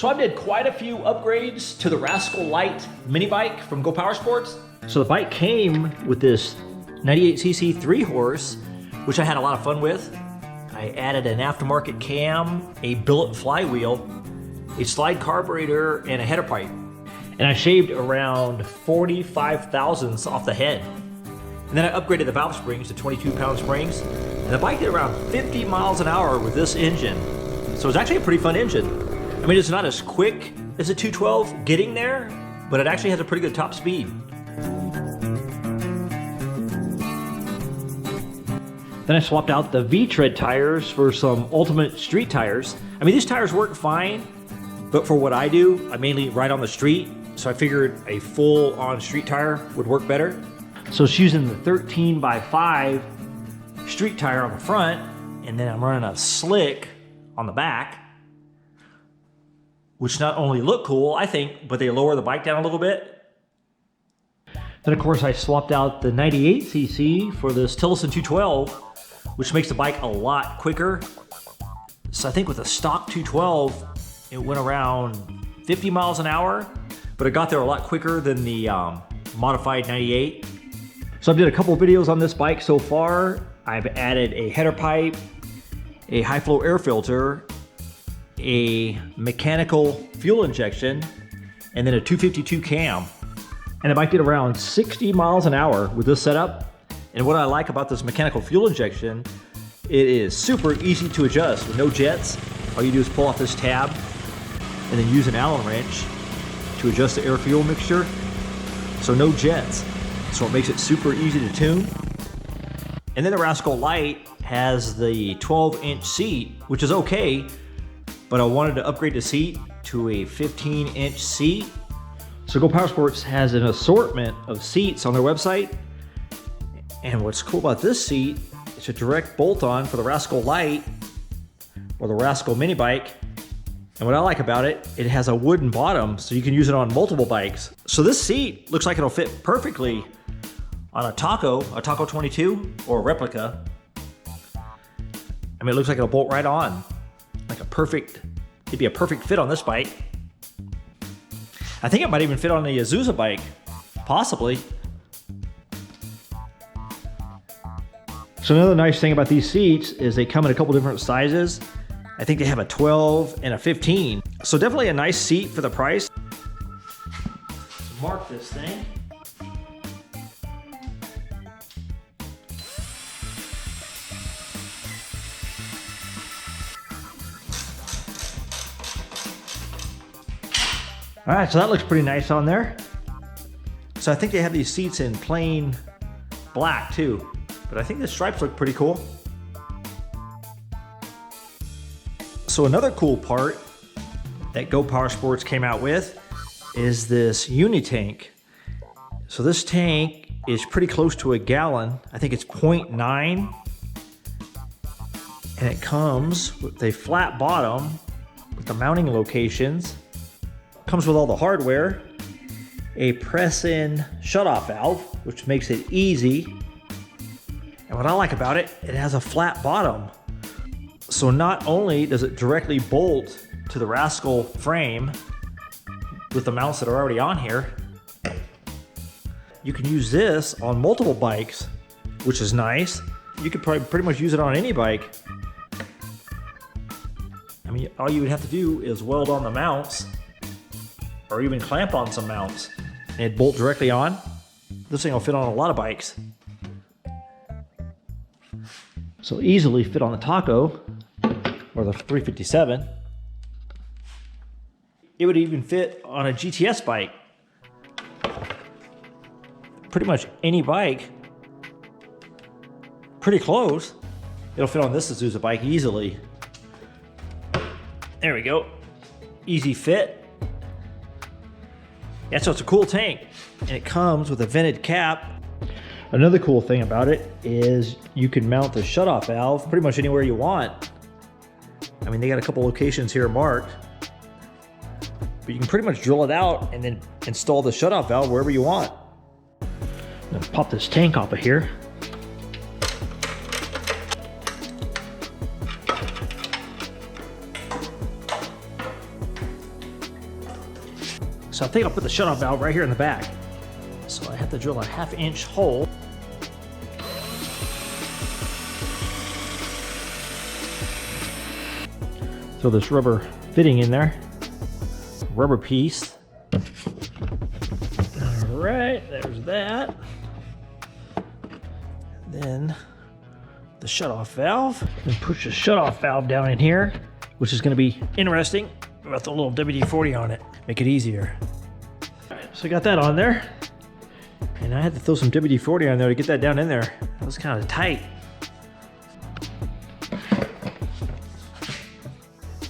So I did quite a few upgrades to the Rascal Lite mini bike from GoPowerSports. So the bike came with this 98cc 3-horse, which I had a lot of fun with. I added an aftermarket cam, a billet flywheel, a slide carburetor, and a header pipe. And I shaved around 45 thousandths off the head. And then I upgraded the valve springs to 22-pound springs. And the bike did around 50 miles an hour with this engine. So it's actually a pretty fun engine. I mean, it's not as quick as a 212 getting there, but it actually has a pretty good top speed. Then I swapped out the V-tread tires for some Ultimate street tires. I mean, these tires work fine, but for what I do, I mainly ride on the street, so I figured a full-on street tire would work better. So it's using the 13x5 street tire on the front, and then I'm running a slick on the back, which not only look cool, I think, but they lower the bike down a little bit. Then of course I swapped out the 98cc for this Tillotson 212, which makes the bike a lot quicker. So I think with a stock 212, it went around 50 miles an hour, but it got there a lot quicker than the modified 98. So I've did a couple of videos on this bike so far. I've added a header pipe, a high flow air filter, a mechanical fuel injection, and then a 252 cam. And the bike did around 60 miles an hour with this setup. And what I like about this mechanical fuel injection, it is super easy to adjust with no jets. All you do is pull off this tab and then use an Allen wrench to adjust the air fuel mixture. So no jets. So it makes it super easy to tune. And then the Rascal Lite has the 12-inch seat, which is okay, but I wanted to upgrade the seat to a 15-inch seat. So GoPowerSports has an assortment of seats on their website. And what's cool about this seat, it's a direct bolt-on for the Rascal Lite or the Rascal mini bike. And what I like about it, it has a wooden bottom, so you can use it on multiple bikes. So this seat looks like it'll fit perfectly on a Taco 22 or a replica. I mean, it looks like it'll bolt right on. Like it'd be a perfect fit on this bike. I think it might even fit on the Azusa bike, possibly. So another nice thing about these seats is they come in a couple different sizes. I think they have a 12 and a 15. So definitely a nice seat for the price. Mark this thing. All right, so that looks pretty nice on there. So I think they have these seats in plain black too, but I think the stripes look pretty cool. So another cool part that GoPowerSports came out with is this uni-tank. So this tank is pretty close to a gallon. I think it's 0.9. And it comes with a flat bottom with the mounting locations. Comes with all the hardware, a press-in shut-off valve, which makes it easy. And what I like about it, it has a flat bottom. So not only does it directly bolt to the Rascal frame with the mounts that are already on here, you can use this on multiple bikes, which is nice. You could probably pretty much use it on any bike. I mean, all you would have to do is weld on the mounts or even clamp on some mounts and it'd bolt directly on. This thing will fit on a lot of bikes. So easily fit on the Taco or the 357. It would even fit on a GTS bike. Pretty much any bike. Pretty close. It'll fit on this Azusa bike easily. There we go. Easy fit. Yeah, so it's a cool tank, and it comes with a vented cap. Another cool thing about it is you can mount the shutoff valve pretty much anywhere you want. I mean, they got a couple locations here marked, but you can pretty much drill it out and then install the shutoff valve wherever you want. I'm gonna pop this tank off of here. So I think I'll put the shutoff valve right here in the back. So I have to drill a 1/2-inch hole. Throw this rubber fitting in there. Rubber piece. All right, there's that. Then the shutoff valve. And push the shutoff valve down in here, which is going to be interesting with the little WD-40 on it. Make it easier. All right, so I got that on there. And I had to throw some WD-40 on there to get that down in there. That was kind of tight.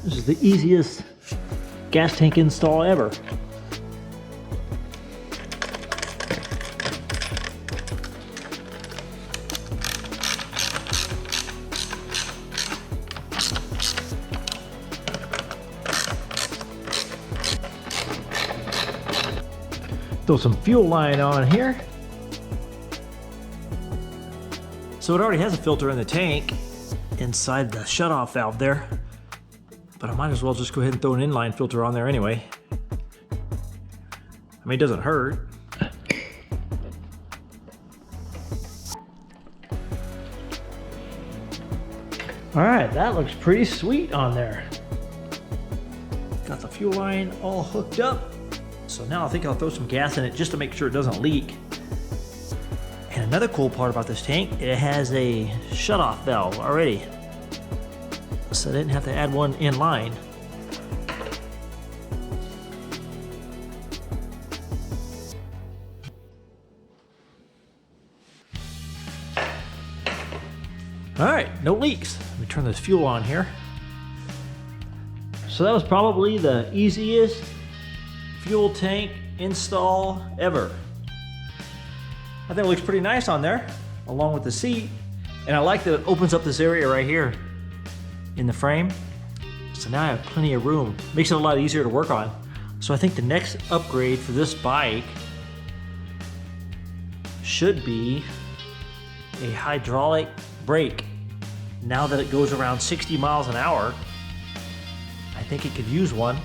This is the easiest gas tank install ever. Throw some fuel line on here. So it already has a filter in the tank inside the shutoff valve there, but I might as well just go ahead and throw an inline filter on there anyway. I mean, it doesn't hurt. All right, that looks pretty sweet on there. Got the fuel line all hooked up. So now I think I'll throw some gas in it just to make sure it doesn't leak. And another cool part about this tank, it has a shutoff valve already. So I didn't have to add one in line. All right, no leaks. Let me turn this fuel on here. So that was probably the easiest fuel tank install ever. I think it looks pretty nice on there, along with the seat. And I like that it opens up this area right here in the frame. So now I have plenty of room. Makes it a lot easier to work on. So I think the next upgrade for this bike should be a hydraulic brake. Now that it goes around 60 miles an hour, I think it could use one.